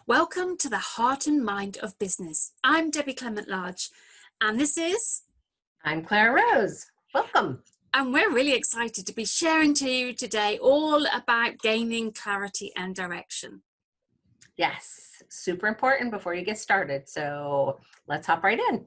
Welcome to the Heart and Mind of Business. I'm Debbie Clement Large, and this is, I'm Clara Rose. Welcome. and we're really excited to be sharing to you today all about gaining clarity and direction. Yes, super important before you get started. So let's hop right in.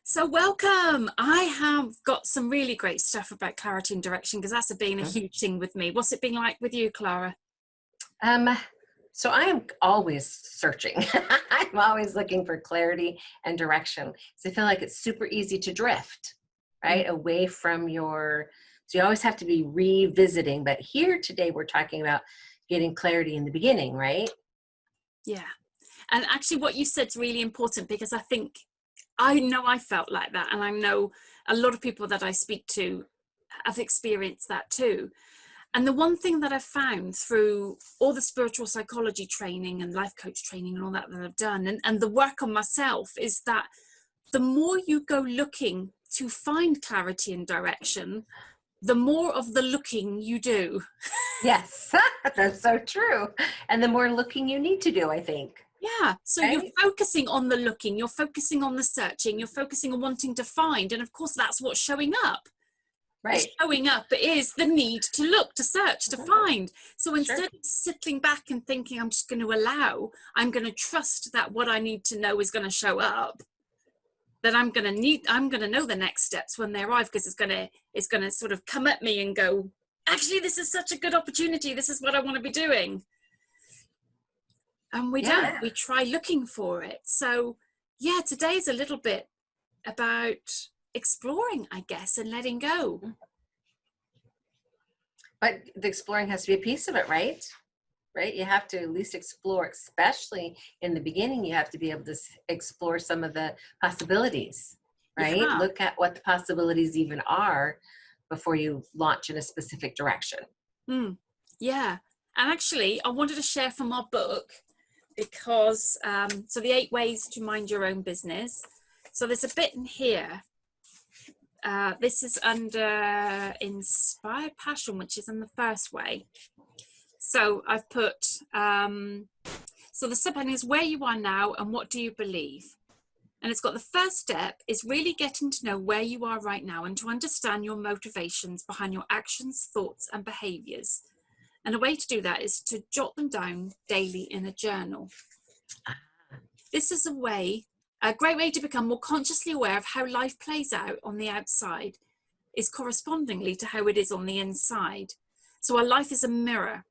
So welcome. I have got some really great stuff about clarity and direction because that's been a huge thing with me. What's it been like with you, Clara? So I am always searching. I'm always looking for clarity and direction. So I feel like it's super easy to drift, right? Away from so you always have to be revisiting. But here today, we're talking about getting clarity in the beginning, right? Yeah. And actually what you said is really important because I know I felt like that, and I know a lot of people that I speak to have experienced that too. And the one thing that I've found through all the spiritual psychology training and life coach training and all that I've done, and the work on myself, is that the more you go looking to find clarity and direction, the more of the looking you do. Yes, that's so true. And the more looking you need to do, I think. Yeah, so Right? you're focusing on the looking, you're focusing on the searching, you're focusing on wanting to find, and of course that's what's showing up. Right. Showing up is the need to look, to search, to find. So instead of sitting back and thinking I'm just going to I'm going to trust that what I need to know is going to show up, that I'm going to know the next steps when they arrive, because it's going to sort of come at me and go, actually this is such a good opportunity, this is what I want to be doing. And we don't. We try looking for it. So yeah, today's a little bit about exploring, I guess, and letting go. But the exploring has to be a piece of it, right? Right? You have to at least explore, especially in the beginning. You have to be able to explore some of the possibilities, right? Yeah. Look at what the possibilities even are before you launch in a specific direction. Yeah. And actually, I wanted to share from our book because, so the 8 ways to mind your own business. So there's a bit in here. This is under Inspired Passion, which is in the first way. So I've put, so the subheading is where you are now and what do you believe? And it's got the first step is really getting to know where you are right now and to understand your motivations behind your actions, thoughts, and behaviors. And a way to do that is to jot them down daily in a journal. This is a great way to become more consciously aware of how life plays out on the outside is correspondingly to how it is on the inside. So our life is a mirror.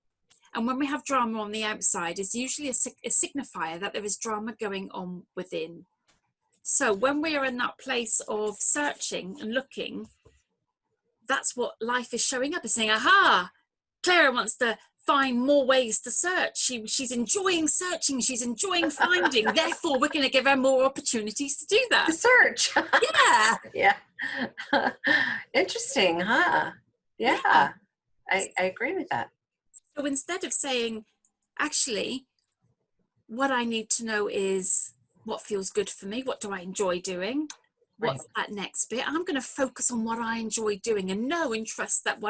And when we have drama on the outside, it's usually a signifier that there is drama going on within. So when we are in that place of searching and looking, that's what life is showing up, is saying, aha, Clara wants to find more ways to search. She's enjoying searching. She's enjoying finding. Therefore, we're going to give her more opportunities to do that. To search. Yeah. Yeah. Interesting, huh? Yeah. I agree with that. So instead of saying, actually, what I need to know is what feels good for me. What do I enjoy doing? What's that next bit? I'm going to focus on what I enjoy doing and know and trust that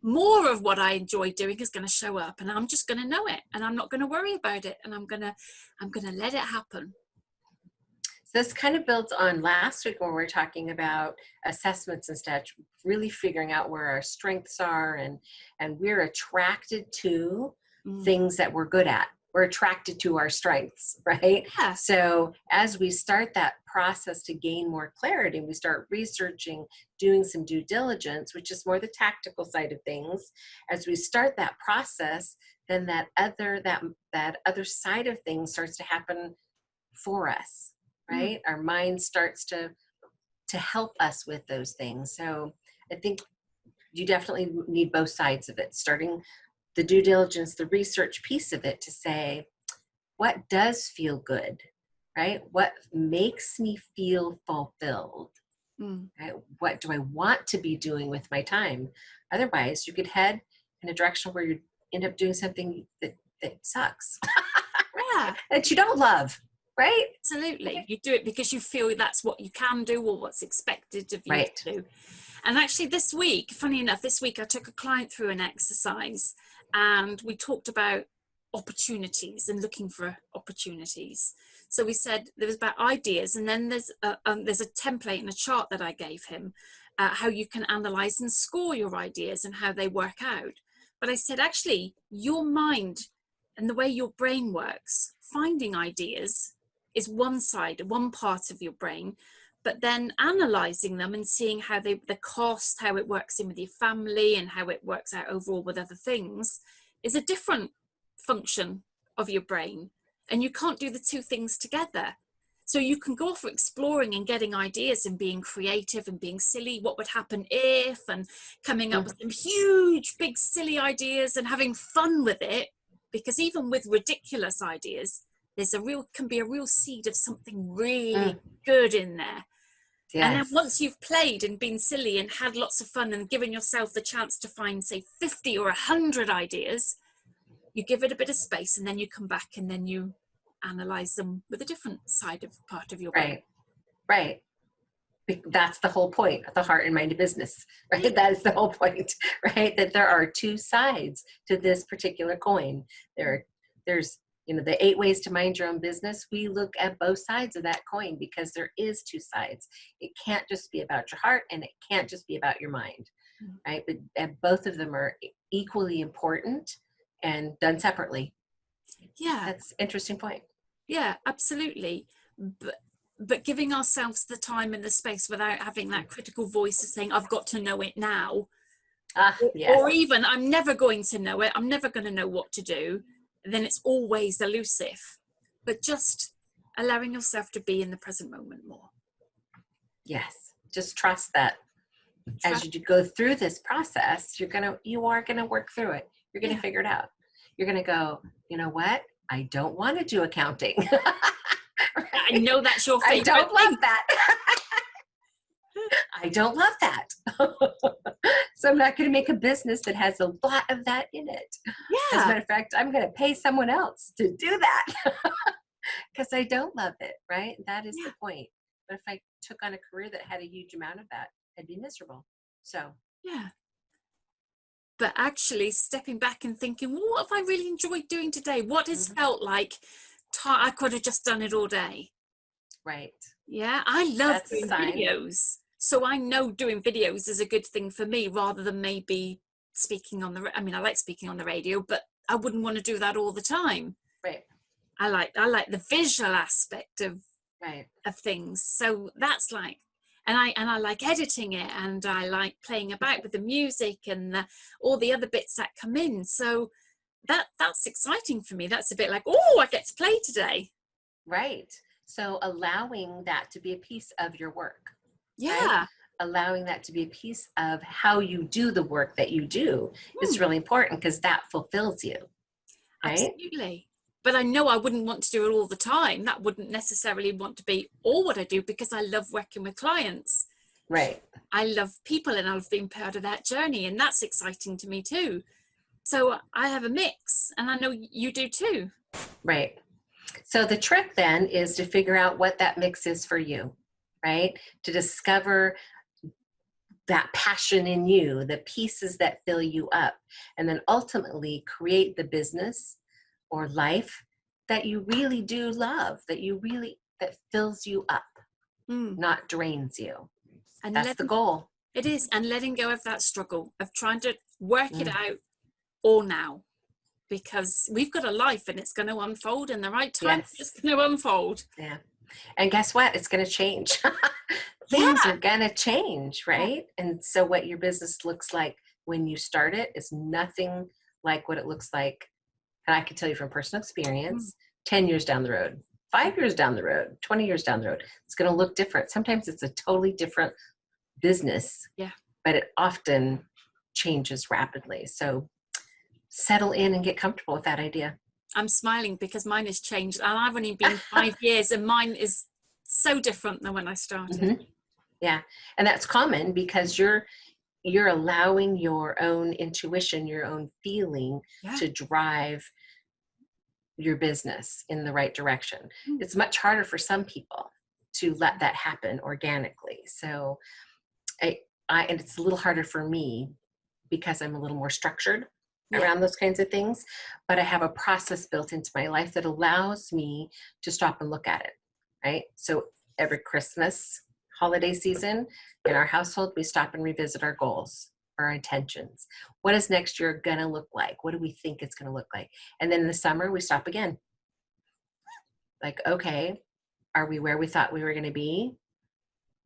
more of what I enjoy doing is going to show up, and I'm just going to know it, and I'm not going to worry about it, and I'm going to let it happen. So this kind of builds on last week when we were talking about assessments and such, really figuring out where our strengths are, and we're attracted to things that we're good at. We're attracted to our strengths, right? Yeah. So as we start that process to gain more clarity, we start researching, doing some due diligence, which is more the tactical side of things. As we start that process, then that other side of things starts to happen for us, right? Our mind starts to help us with those things. So I think you definitely need both sides of it, starting the due diligence, the research piece of it, to say, what does feel good, right? What makes me feel fulfilled, right? What do I want to be doing with my time? Otherwise, you could head in a direction where you end up doing something that sucks, Yeah. that you don't love. right? Absolutely. You do it because you feel that's what you can do or what's expected of you Right. to do. And actually this week, funny enough, this week I took a client through an exercise and we talked about opportunities and looking for opportunities. So we said there was about ideas, and then there's a template and a chart that I gave him, how you can analyze and score your ideas and how they work out. But I said, actually, your mind and the way your brain works, finding ideas is one side, one part of your brain, but then analyzing them and seeing how the cost, how it works in with your family and how it works out overall with other things is a different function of your brain. And you can't do the two things together. So you can go off exploring and getting ideas and being creative and being silly. What would happen if, and coming up with some huge, big, silly ideas and having fun with it. Because even with ridiculous ideas, can be a real seed of something really good in there. Yes. And then once you've played and been silly and had lots of fun and given yourself the chance to find, say, 50 or 100 ideas, you give it a bit of space and then you come back and then you analyze them with a different part of your brain. Right. That's the whole point of the heart and mind of business, right? Yeah. That is the whole point, right? That there are two sides to this particular coin. There's the 8 ways to mind your own business. We look at both sides of that coin because there is two sides. It can't just be about your heart and it can't just be about your mind, right? But both of them are equally important and done separately. Yeah. That's an interesting point. Yeah, absolutely. But giving ourselves the time and the space without having that critical voice of saying, I've got to know it now. Yes. Or even, I'm never going to know it. I'm never going to know what to do. Then it's always elusive. But just allowing yourself to be in the present moment more. Yes. Just trust that as you go through this process, you are going to work through it. You're going to figure it out. You're going to go, you know what? I don't want to do accounting. Right? I know that's your favorite. I don't love that. I don't love that. So I'm not going to make a business that has a lot of that in it. Yeah. As a matter of fact, I'm going to pay someone else to do that because I don't love it, right? That is the point. But if I took on a career that had a huge amount of that, I'd be miserable. So. Yeah. But actually stepping back and thinking, well, what have I really enjoyed doing today? What has felt like I could have just done it all day. Right. Yeah, I love doing videos. So I know doing videos is a good thing for me rather than maybe speaking on I like speaking on the radio, but I wouldn't want to do that all the time. Right. I like the visual aspect of things. So that's like, and I like editing it, and I like playing about with the music and all the other bits that come in. So that's exciting for me. That's a bit like, oh, I get to play today. Right. So allowing that to be a piece of your work. Yeah. Right? Allowing that to be a piece of how you do the work that you do is really important because that fulfills you. Right? Absolutely. But I know I wouldn't want to do it all the time. That wouldn't necessarily want to be all what I do because I love working with clients. Right. I love people and I love being part of that journey. And that's exciting to me too. So I have a mix, and I know you do too. Right. So the trick then is to figure out what that mix is for you, right? To discover that passion in you, the pieces that fill you up, and then ultimately create the business or life that you really do love, that fills you up, not drains you. And that's the goal. It is. And letting go of that struggle of trying to work it out all now, because we've got a life and it's going to unfold in the right time. Yes. It's going to unfold. Yeah. And guess what? It's going to change. Things are going to change, right? Yeah. And so what your business looks like when you start it is nothing like what it looks like. And I can tell you from personal experience, 10 years down the road, 5 years down the road, 20 years down the road, it's going to look different. Sometimes it's a totally different business, but it often changes rapidly. So settle in and get comfortable with that idea. I'm smiling because mine has changed, and I've only been 5 years, and mine is so different than when I started. Mm-hmm. Yeah, and that's common because you're allowing your own intuition, your own feeling to drive your business in the right direction. Mm. It's much harder for some people to let that happen organically. So and it's a little harder for me because I'm a little more structured around those kinds of things, but I have a process built into my life that allows me to stop and look at it, right? So every Christmas holiday season in our household, we stop and revisit our goals, our intentions. What is next year going to look like? What do we think it's going to look like? And then in the summer, we stop again. Like, okay, are we where we thought we were going to be?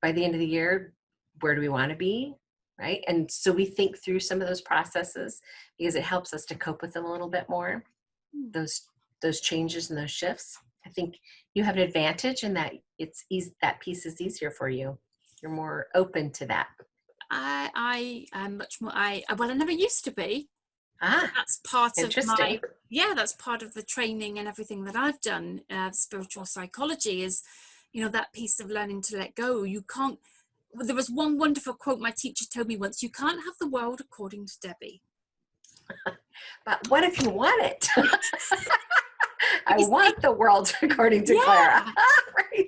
By the end of the year, where do we want to be? Right? And so we think through some of those processes because it helps us to cope with them a little bit more. Those changes and those shifts. I think you have an advantage in that it's easy, that piece is easier for you. You're more open to that. I am much more, I never used to be. That's part of interesting. that's part of the training and everything that I've done. Spiritual psychology is, that piece of learning to let go. You can't, there was one wonderful quote my teacher told me once: you can't have the world according to Debbie. But what if you want it? I want the world according to Clara. Right.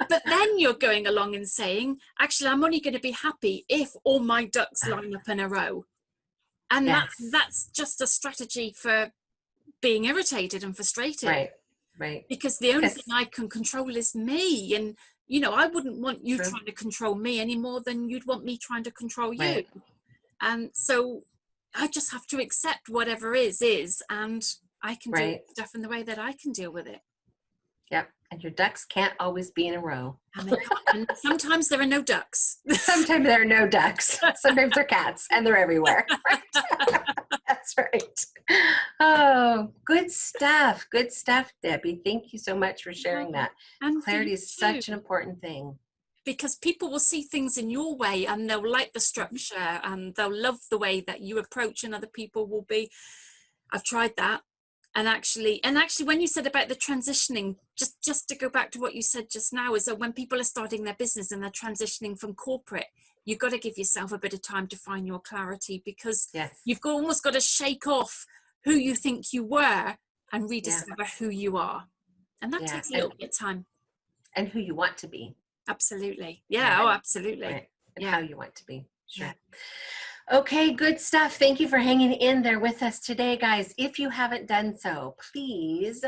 But then you're going along and saying, actually, I'm only going to be happy if all my ducks line up in a row. And that's just a strategy for being irritated and frustrated. Right. Because the only thing I can control is me. And, I wouldn't want you trying to control me any more than you'd want me trying to control you. Right. And so I just have to accept whatever is, and I can deal with stuff in the way that I can deal with it. Yep. And your ducks can't always be in a row. And sometimes there are no ducks. Sometimes there are no ducks. Sometimes they're cats, and they're everywhere. Right? That's right. Oh, good stuff. Good stuff, Debbie. Thank you so much for sharing that. And clarity is such an important thing. Because people will see things in your way and they'll like the structure and they'll love the way that you approach, and other people will be, I've tried that. And actually when you said about the transitioning, just to go back to what you said just now, is that when people are starting their business and they're transitioning from corporate, you've got to give yourself a bit of time to find your clarity, because you've almost got to shake off who you think you were and rediscover who you are. And that takes a little bit of time. And who you want to be. Absolutely. Yeah. Oh, absolutely. Right. And how you want to be. Sure. Yeah. Okay, good stuff. Thank you for hanging in there with us today, guys. If you haven't done so, please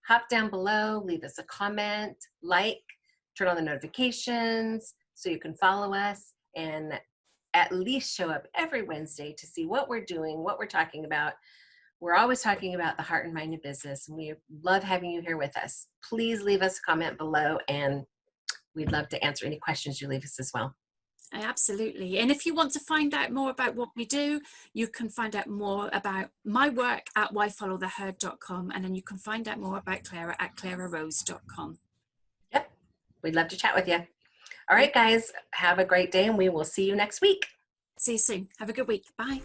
hop down below, leave us a comment, turn on the notifications so you can follow us, and at least show up every Wednesday to see what we're doing, what we're talking about. We're always talking about the heart and mind of business, and we love having you here with us. Please leave us a comment below, and we'd love to answer any questions you leave us as well. Absolutely. And if you want to find out more about what we do, you can find out more about my work at whyfollowtheherd.com, and then you can find out more about Clara at clararose.com. Yep. We'd love to chat with you. All right, guys, have a great day, and we will see you next week. See you soon. Have a good week. Bye.